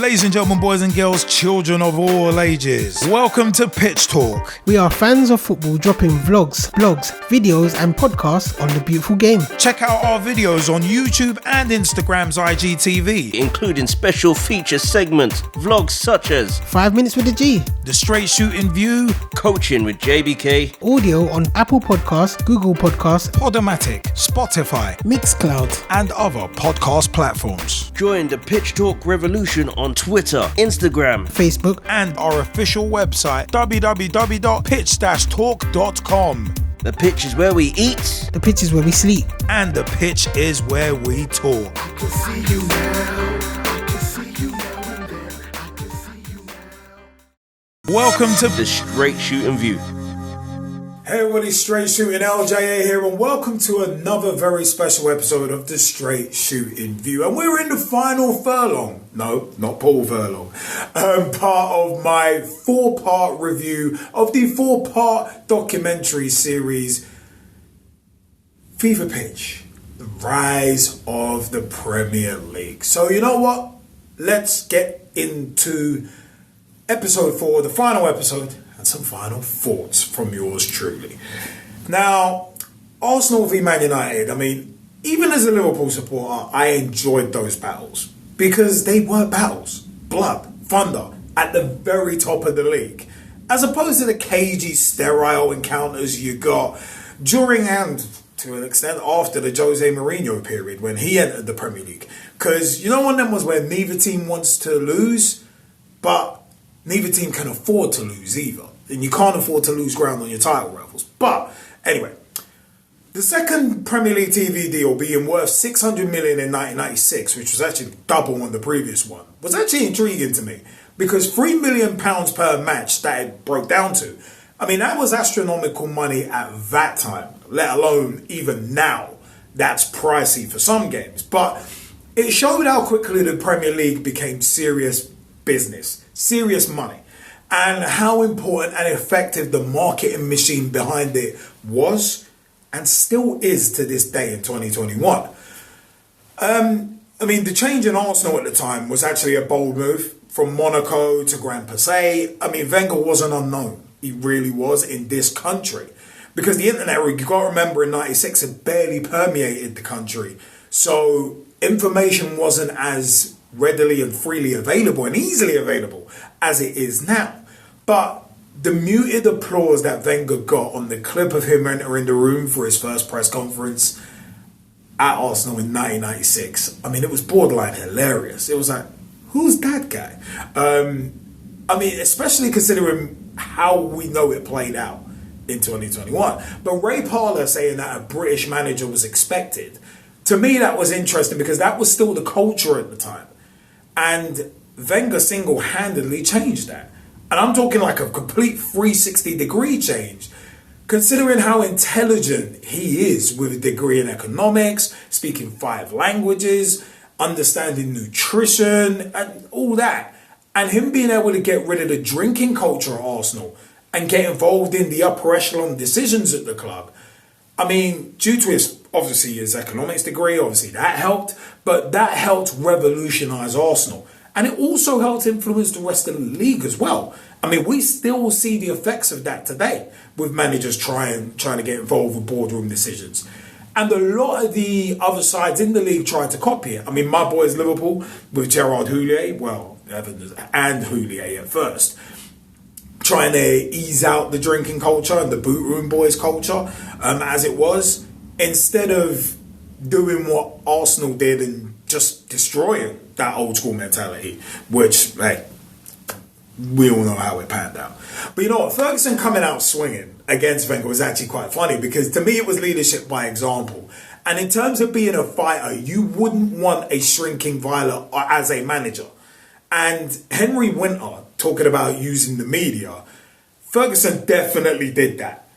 Ladies and gentlemen, boys and girls, children of all ages, welcome to Pitch Talk. We are fans of football dropping vlogs, blogs, videos and podcasts on the beautiful game. Check out our videos on YouTube and Instagram's IGTV, including special feature segments, vlogs such as 5 Minutes with the G, the Straight Shootin View, Coaching with JBK, audio on Apple Podcasts, Google Podcasts, Podomatic, Spotify, Mixcloud and other podcast platforms. Join the Pitch Talk revolution on Twitter, Instagram, Facebook and our official website www.pitch-talk.com. The pitch is where we eat, the pitch is where we sleep, and the pitch is where we talk. I can see you now. I can see you now and then. I can see you now. Welcome to the Straight Shootin View. Hey everybody, Straight Shootin LJA here, and welcome to another very special episode of the Straight Shootin View. And we're in the final furlong, no, not Paul Furlong, part of my 4-part review of the 4-part documentary series, FIFA Pitch, the Rise of the Premier League. So you know what? Let's get into episode 4, the final episode, and some final thoughts from yours truly. Now, Arsenal v Man United, I mean, even as a Liverpool supporter, I enjoyed those battles because they were battles. Blood, thunder, at the very top of the league. As opposed to the cagey, sterile encounters you got during and, to an extent, after the Jose Mourinho period when he entered the Premier League. Because, you know, one of them was where neither team wants to lose, but neither team can afford to lose either. And you can't afford to lose ground on your title rivals. But anyway, the second Premier League TV deal being worth $600 million in 1996, which was actually double on the previous one, was actually intriguing to me. Because £3 million per match that it broke down to, I mean, that was astronomical money at that time, let alone even now. That's pricey for some games. But it showed how quickly the Premier League became serious business, serious money, and how important and effective the marketing machine behind it was and still is to this day in 2021. I mean, the change in Arsenal at the time was actually a bold move from Monaco to Grand Passé. I mean, Wenger wasn't unknown. He really was in this country because the internet, you've got to remember, in 96 it barely permeated the country. So information wasn't as readily and freely available and easily available as it is now. But the muted applause that Wenger got on the clip of him entering the room for his first press conference at Arsenal in 1996, I mean, it was borderline hilarious. It was like, who's that guy? I mean, especially considering how we know it played out in 2021. But Ray Parlour saying that a British manager was expected, to me that was interesting because that was still the culture at the time. And Wenger single-handedly changed that. And I'm talking like a complete 360-degree change, considering how intelligent he is with a degree in economics, speaking 5 languages, understanding nutrition, and all that. And him being able to get rid of the drinking culture at Arsenal and get involved in the upper echelon decisions at the club. I mean, due to his economics degree, obviously that helped, but that helped revolutionise Arsenal. And it also helped influence the rest of the league as well. I mean, we still see the effects of that today with managers trying to get involved with boardroom decisions. And a lot of the other sides in the league tried to copy it. I mean, my boys Liverpool with Gerard Houllier, well, Evans and Houllier at first, trying to ease out the drinking culture and the boot room boys culture as it was, instead of doing what Arsenal did and just destroying that old school mentality, which, hey, we all know how it panned out. But you know what? Ferguson coming out swinging against Wenger was actually quite funny because to me it was leadership by example. And in terms of being a fighter, you wouldn't want a shrinking violet as a manager. And Henry Winter talking about using the media, Ferguson definitely did that.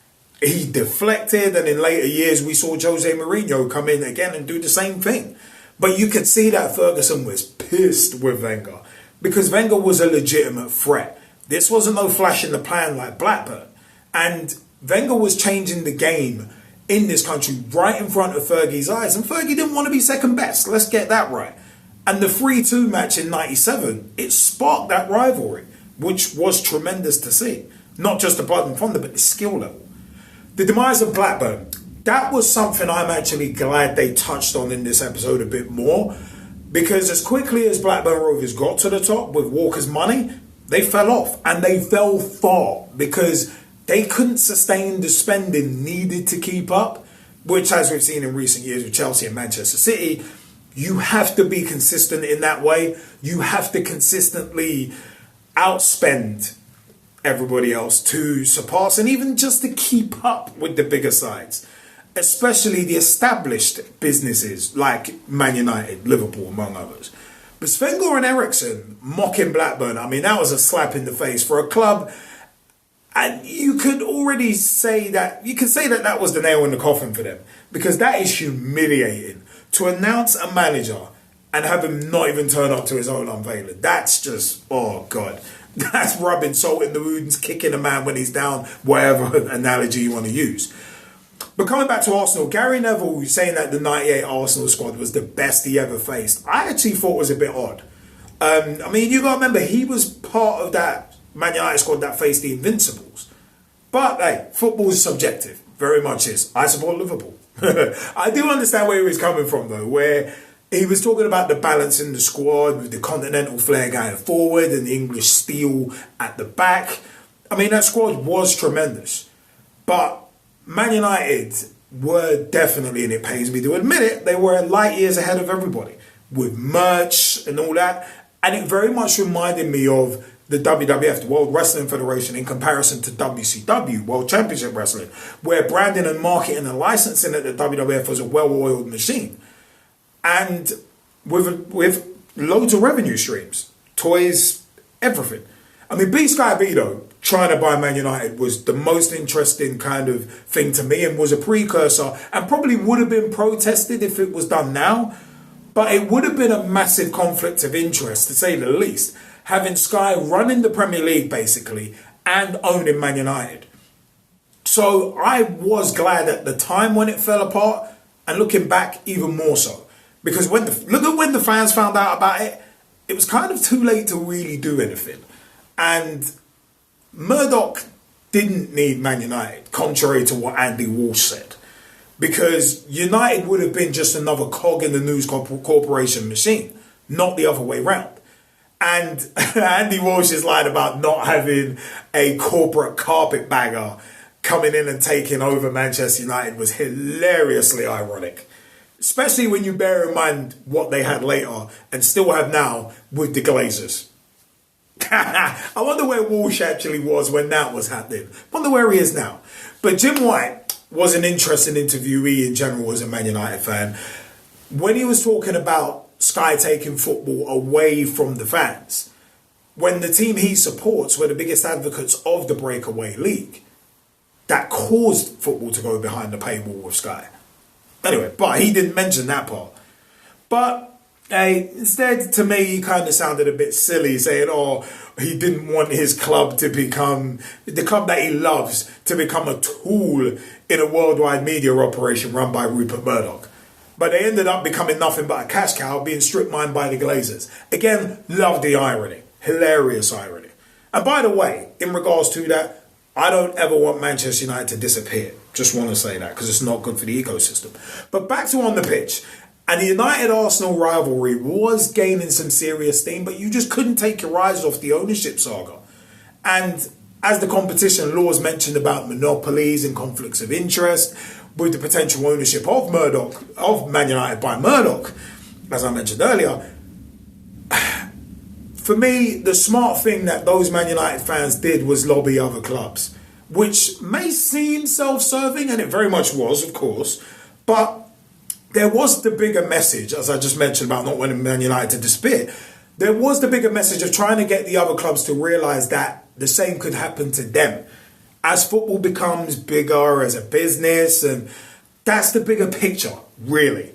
He deflected, and in later years we saw Jose Mourinho come in again and do the same thing. But you could see that Ferguson was pissed with Wenger because Wenger was a legitimate threat. This wasn't no flash in the pan like Blackburn. And Wenger was changing the game in this country right in front of Fergie's eyes. And Fergie didn't want to be second best. Let's get that right. And the 3-2 match in 97, it sparked that rivalry, which was tremendous to see. Not just the blood and thunder, but the skill level. The demise of Blackburn, that was something I'm actually glad they touched on in this episode a bit more, because as quickly as Blackburn Rovers got to the top with Walker's money, they fell off, and they fell far because they couldn't sustain the spending needed to keep up, which, as we've seen in recent years with Chelsea and Manchester City, you have to be consistent in that way. You have to consistently outspend everybody else to surpass and even just to keep up with the bigger sides, especially the established businesses like Man United, Liverpool, among others. But Wenger and Eriksson mocking Blackburn, I mean, that was a slap in the face for a club. And you could already say that, that was the nail in the coffin for them, because that is humiliating. To announce a manager and have him not even turn up to his own unveiling, that's just, oh God. That's rubbing salt in the wounds, kicking a man when he's down, whatever analogy you want to use. But coming back to Arsenal, Gary Neville saying that the 98 Arsenal squad was the best he ever faced, I actually thought was a bit odd. I mean, you got to remember, he was part of that Man United squad that faced the Invincibles. But, hey, football is subjective. Very much is. I support Liverpool. I do understand where he was coming from, though, where he was talking about the balance in the squad with the continental flair going forward and the English steel at the back. I mean, that squad was tremendous. But Man United were definitely, and it pains me to admit it, they were light years ahead of everybody with merch and all that. And it very much reminded me of the WWF, the World Wrestling Federation, in comparison to WCW, World Championship Wrestling, where branding and marketing and licensing at the WWF was a well-oiled machine. And with loads of revenue streams, toys, everything. I mean, BSkyB, though, trying to buy Man United was the most interesting kind of thing to me and was a precursor and probably would have been protested if it was done now. But it would have been a massive conflict of interest, to say the least, having Sky running the Premier League, basically, and owning Man United. So I was glad at the time when it fell apart, and looking back, even more so. Because when the fans found out about it, it was kind of too late to really do anything. And Murdoch didn't need Man United, contrary to what Andy Walsh said. Because United would have been just another cog in the News Corporation machine, not the other way round. And Andy Walsh's line about not having a corporate carpetbagger coming in and taking over Manchester United was hilariously ironic. Especially when you bear in mind what they had later and still have now with the Glazers. I wonder where Walsh actually was when that was happening. Wonder where he is now. But Jim White was an interesting interviewee in general as a Man United fan. When he was talking about Sky taking football away from the fans, when the team he supports were the biggest advocates of the breakaway league, that caused football to go behind the paywall with Sky. Anyway, but he didn't mention that part. But instead, to me, he kind of sounded a bit silly, saying, he didn't want his club to become, the club that he loves, to become a tool in a worldwide media operation run by Rupert Murdoch. But they ended up becoming nothing but a cash cow, being strip mined by the Glazers. Again, love the irony. Hilarious irony. And by the way, in regards to that, I don't ever want Manchester United to disappear. Just want to say that, because it's not good for the ecosystem. But back to on the pitch. And the United-Arsenal rivalry was gaining some serious steam, but you just couldn't take your eyes off the ownership saga. And as the competition laws mentioned about monopolies and conflicts of interest, with the potential ownership of Man United by Murdoch, as I mentioned earlier, for me, the smart thing that those Man United fans did was lobby other clubs, which may seem self-serving, and it very much was, of course, but there was the bigger message, as I just mentioned, about not wanting Man United to disappear. There was the bigger message of trying to get the other clubs to realise that the same could happen to them. As football becomes bigger as a business, and that's the bigger picture, really.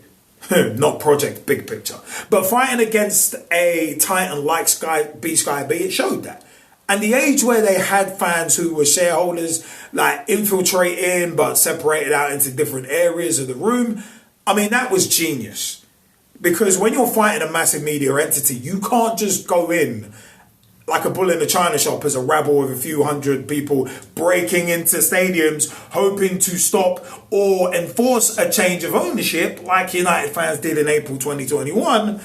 Not project, big picture. But fighting against a titan like BSkyB, it showed that. And the age where they had fans who were shareholders, like infiltrating but separated out into different areas of the room, I mean, that was genius. Because when you're fighting a massive media entity, you can't just go in like a bull in a china shop as a rabble of a few hundred people breaking into stadiums hoping to stop or enforce a change of ownership like United fans did in April 2021,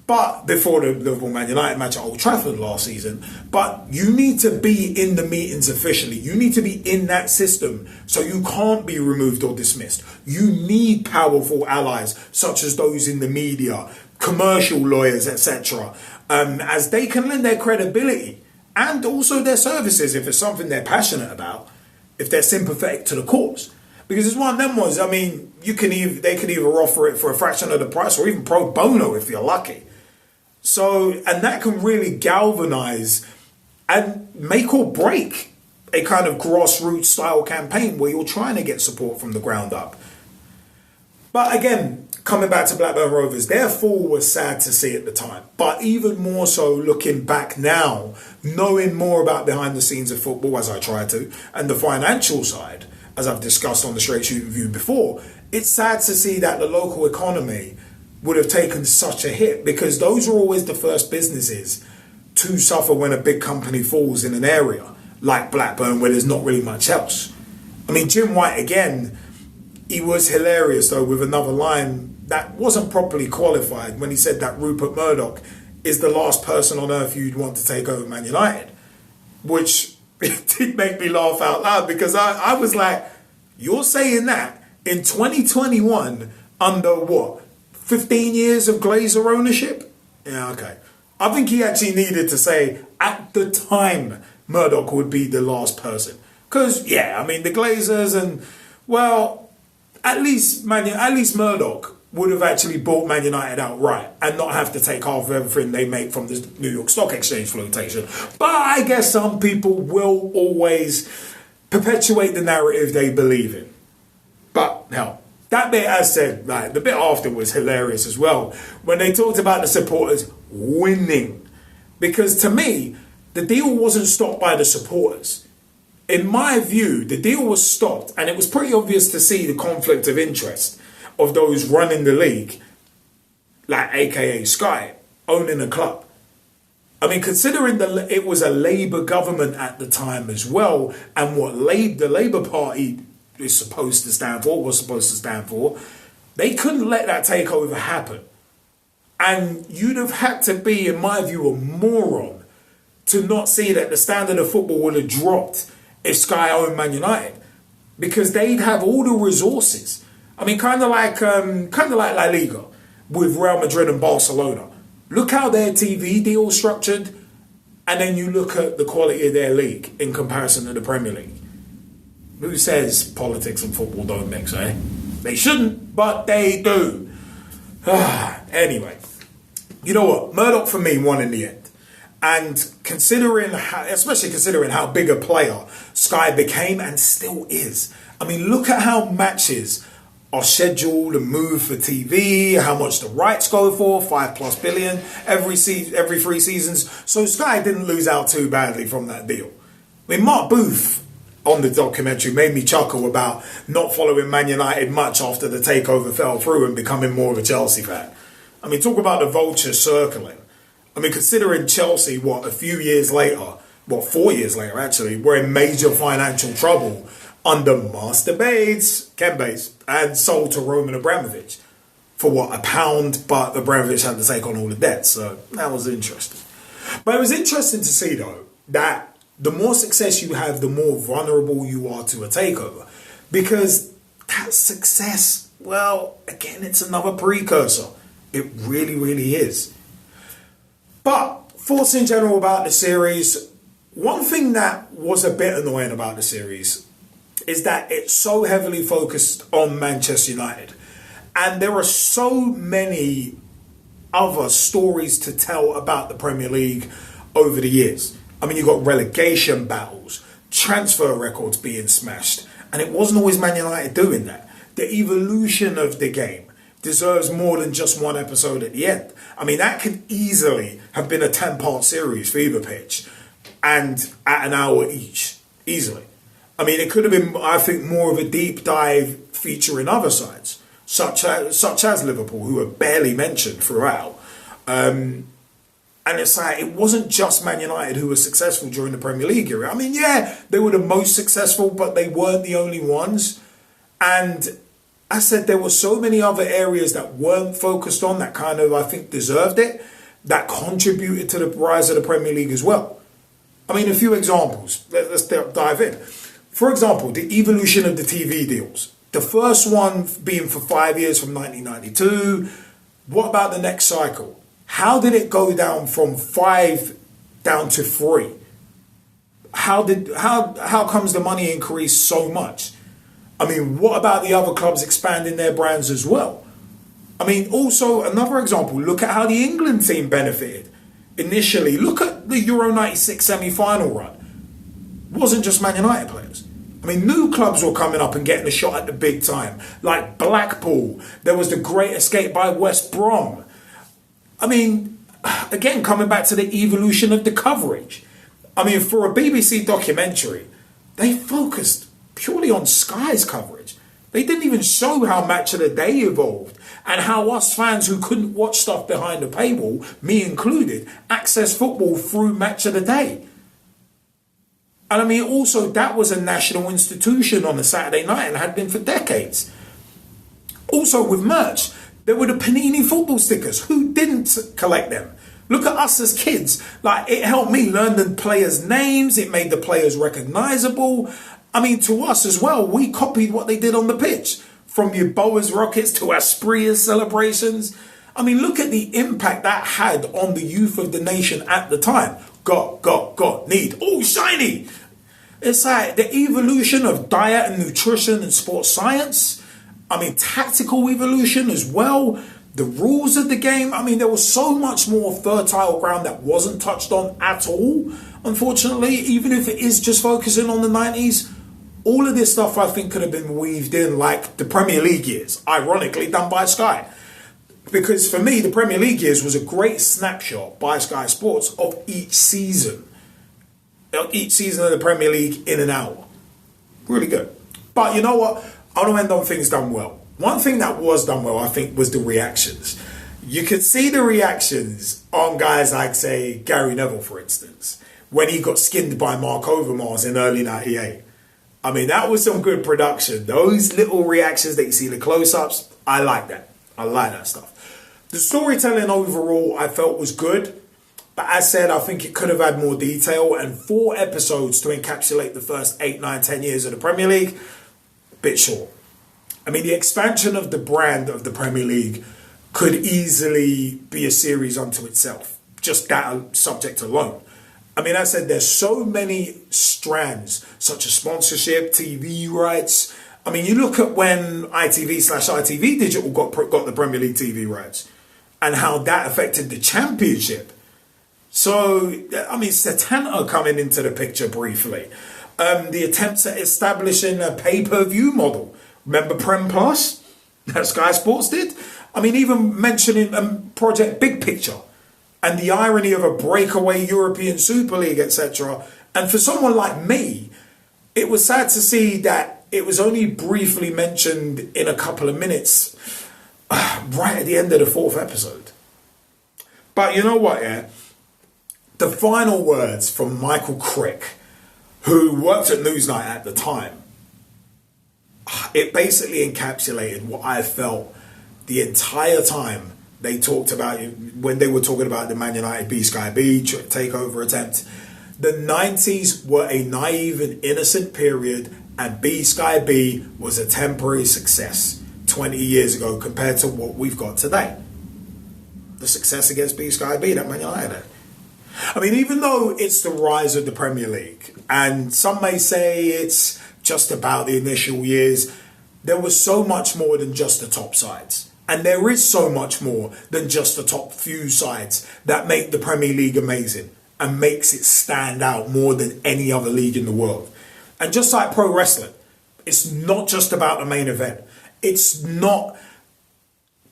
but before the Liverpool Man United match at Old Trafford last season. But you need to be in the meetings officially. You need to be in that system, so you can't be removed or dismissed. You need powerful allies such as those in the media, commercial lawyers, etc., as they can lend their credibility and also their services if it's something they're passionate about, if they're sympathetic to the cause. Because it's one of them ones, I mean, they can either offer it for a fraction of the price or even pro bono if you're lucky. So, and that can really galvanize and make or break a kind of grassroots style campaign where you're trying to get support from the ground up. But again, coming back to Blackburn Rovers, their fall was sad to see at the time. But even more so looking back now, knowing more about behind the scenes of football as I try to, and the financial side, as I've discussed on the Straight Shootin View before, it's sad to see that the local economy would have taken such a hit, because those are always the first businesses to suffer when a big company falls in an area like Blackburn where there's not really much else. I mean, Jim White, again, he was hilarious though with another line that wasn't properly qualified when he said that Rupert Murdoch is the last person on earth you'd want to take over Man United, which did make me laugh out loud, because I was like, you're saying that in 2021 under what? 15 years of Glazer ownership? Yeah, okay. I think he actually needed to say at the time Murdoch would be the last person. Because, yeah, I mean, the Glazers and, well, at least Murdoch would have actually bought Man United outright and not have to take half of everything they make from the New York Stock Exchange flotation. But I guess some people will always perpetuate the narrative they believe in. But, hell, that bit, as said, like, the bit after was hilarious as well, when they talked about the supporters winning. Because to me, the deal wasn't stopped by the supporters. In my view, the deal was stopped, and it was pretty obvious to see the conflict of interest of those running the league, like AKA Sky, owning a club. I mean, considering it was a Labour government at the time as well, and what the Labour Party was supposed to stand for, they couldn't let that takeover happen. And you'd have had to be, in my view, a moron to not see that the standard of football would have dropped if Sky owned Man United, because they'd have all the resources. I mean, kind of like La Liga with Real Madrid and Barcelona. Look how their TV deal is structured, and then you look at the quality of their league in comparison to the Premier League. Who says politics and football don't mix, eh? They shouldn't, but they do. Anyway, you know what? Murdoch for me won in the end. And especially considering how big a player Sky became and still is. I mean, look at how matches are scheduled and moved for TV, how much the rights go for, $5+ billion every 3 seasons. So Sky didn't lose out too badly from that deal. I mean, Mark Booth on the documentary made me chuckle about not following Man United much after the takeover fell through and becoming more of a Chelsea fan. I mean, talk about the vultures circling. I mean, considering Chelsea, a few years later, 4 years later actually, were in major financial trouble under Master Ken Bates, and sold to Roman Abramovich for £1, but Abramovich had to take on all the debts, so that was interesting. But it was interesting to see, though, that the more success you have, the more vulnerable you are to a takeover. Because that success, well, again, it's another precursor. It really, really is. But thoughts in general about the series, one thing that was a bit annoying about the series is that it's so heavily focused on Manchester United. And there are so many other stories to tell about the Premier League over the years. I mean, you've got relegation battles, transfer records being smashed, and it wasn't always Man United doing that. The evolution of the game deserves more than just one episode at the end. I mean, that could easily have been a 10-part series, Fever Pitch, and at an hour each, easily. I mean, it could have been, I think, more of a deep dive featuring other sides. such as Liverpool, who are barely mentioned throughout. And it's like, it wasn't just Man United who were successful during the Premier League era. I mean, yeah, they were the most successful, but they weren't the only ones. And I said there were so many other areas that weren't focused on that kind of, I think, deserved it, that contributed to the rise of the Premier League as well. I mean, a few examples. Let's dive in. For example, the evolution of the TV deals. The first one being for 5 years from 1992. What about the next cycle? How did it go down from 5 down to 3? How comes the money increased so much? I mean, what about the other clubs expanding their brands as well? I mean, also another example, look at how the England team benefited. Initially, look at the Euro 96 semi-final run. It wasn't just Man United players. I mean, new clubs were coming up and getting a shot at the big time, like Blackpool. There was the great escape by West Brom. I mean, again, coming back to the evolution of the coverage. I mean, for a BBC documentary, they focused purely on Sky's coverage. They didn't even show how Match of the Day evolved and how us fans who couldn't watch stuff behind the paywall, me included, access football through Match of the Day. And I mean, also, that was a national institution on a Saturday night and had been for decades. Also, with merch, there were the Panini football stickers. Who didn't collect them? Look at us as kids. Like, it helped me learn the players' names. It made the players recognizable. I mean, to us as well, we copied what they did on the pitch. From your Boas Rockets to Aspria's celebrations. I mean, look at the impact that had on the youth of the nation at the time. Got, need. Oh, shiny! It's like the evolution of diet and nutrition and sports science. I mean, tactical evolution as well. The rules of the game. I mean, there was so much more fertile ground that wasn't touched on at all, unfortunately, even if it is just focusing on the 90s. All of this stuff, I think, could have been weaved in like the Premier League years, ironically done by Sky. Because for me, the Premier League years was a great snapshot by Sky Sports of each season. Each season of the Premier League in an hour. Really good. But you know what? I don't end on things done well. One thing that was done well, I think, was the reactions. You could see the reactions on guys like, say, Gary Neville, for instance, when he got skinned by Mark Overmars in early 98. I mean, that was some good production. Those little reactions that you see, the close-ups, I like that. I like that stuff. The storytelling overall, I felt was good. But as said, I think it could have had more detail. And 4 episodes to encapsulate the first 8, 9, 10 years of the Premier League, a bit short. I mean, the expansion of the brand of the Premier League could easily be a series unto itself. Just that subject alone. I mean, as I said, there's so many strands, such as sponsorship, TV rights. I mean, you look at when ITV/ITV Digital got the Premier League TV rights and how that affected the Championship. So, I mean, Setanta coming into the picture briefly. The attempts at establishing a pay-per-view model. Remember Prem Plus? That Sky Sports did? I mean, even mentioning Project Big Picture and the irony of a breakaway European Super League, etc. And for someone like me, it was sad to see that it was only briefly mentioned in a couple of minutes right at the end of the 4th episode. But you know what, yeah? The final words from Michael Crick, who worked at Newsnight at the time, it basically encapsulated what I felt the entire time they talked about, when they were talking about the Man United BSkyB takeover attempt. The 90s were a naive and innocent period, and BSkyB was a temporary success 20 years ago compared to what we've got today. The success against BSkyB that Man United had. I mean, even though it's the rise of the Premier League, and some may say it's just about the initial years, there was so much more than just the top sides. And there is so much more than just the top few sides that make the Premier League amazing and makes it stand out more than any other league in the world. And just like pro wrestling, it's not just about the main event. It's not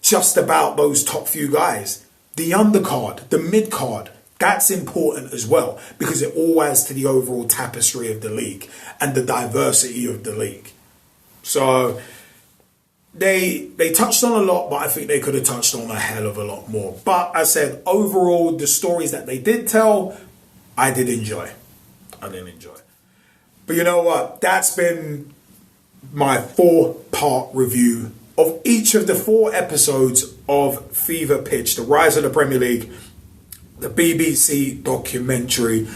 just about those top few guys. The undercard, the mid-card, that's important as well, because it all adds to the overall tapestry of the league and the diversity of the league. So, they touched on a lot, but I think they could have touched on a hell of a lot more. But I said, overall, the stories that they did tell, I did enjoy. But you know what? That's been my 4-part review of each of the 4 episodes of Fever Pitch, the rise of the Premier League, the BBC documentary.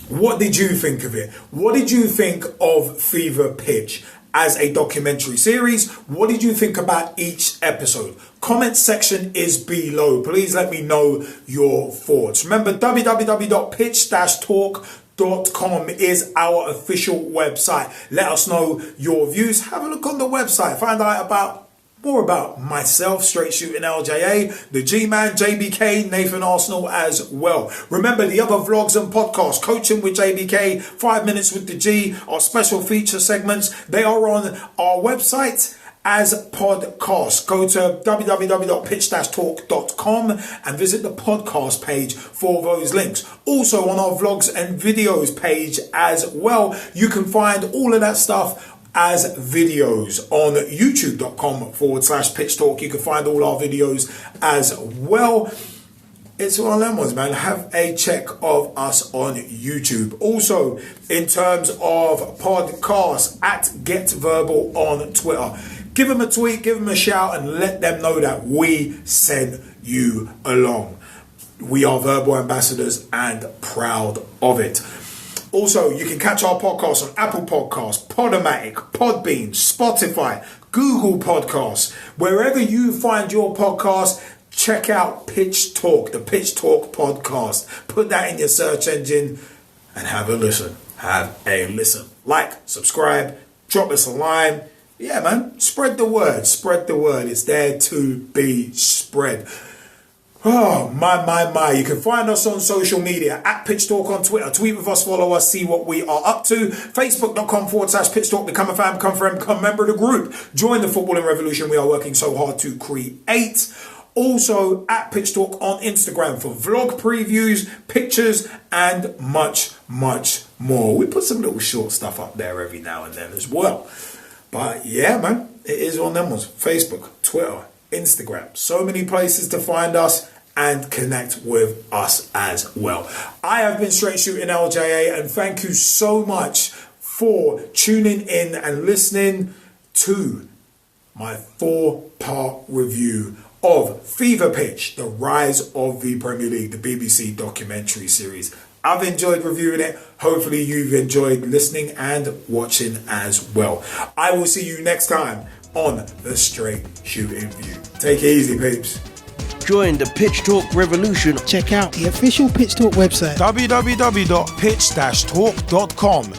What did you think of it? What did you think of Fever Pitch as a documentary series? What did you think about each episode? Comment section is below. Please let me know your thoughts. Remember, www.pitch-talk.com is our official website. Let us know your views. Have a look on the website. Find out more about myself, Straight Shootin LJA, the G-Man, JBK, Nathan Arsenal as well. Remember the other vlogs and podcasts, Coaching with JBK, 5 Minutes with the G, our special feature segments. They are on our website as podcasts. Go to www.pitch-talk.com and visit the podcast page for those links. Also on our vlogs and videos page as well. You can find all of that stuff as videos on youtube.com/pitch talk. You can find all our videos as well. It's one of them ones, man. Have a check of us on YouTube. Also, in terms of podcasts, at Get Verbal on Twitter. Give them a tweet, give them a shout, and let them know that we sent you along. We are verbal ambassadors and proud of it. Also, you can catch our podcast on Apple Podcasts, Podomatic, Podbean, Spotify, Google Podcasts. Wherever you find your podcast, check out Pitch Talk, the Pitch Talk podcast. Put that in your search engine and have a listen. Like, subscribe, drop us a line. Yeah, man, spread the word. It's there to be spread. Oh, my. You can find us on social media at Pitch Talk on Twitter. Tweet with us, follow us, see what we are up to. Facebook.com/Pitch Talk. Become a fan, become a friend, become a member of the group. Join the footballing revolution we are working so hard to create. Also at Pitch Talk on Instagram for vlog previews, pictures, and much, much more. We put some little short stuff up there every now and then as well. But yeah, man, it is on them ones. Facebook, Twitter, Instagram. So many places to find us and connect with us as well. I have been Straight Shootin LJA, and thank you so much for tuning in and listening to my 4-part review of Fever Pitch, the rise of the Premier League, the BBC documentary series. I've enjoyed reviewing it. Hopefully you've enjoyed listening and watching as well. I will see you next time on the Straight Shootin View. Take it easy, peeps. Join the Pitch Talk revolution. Check out the official Pitch Talk website. www.pitch-talk.com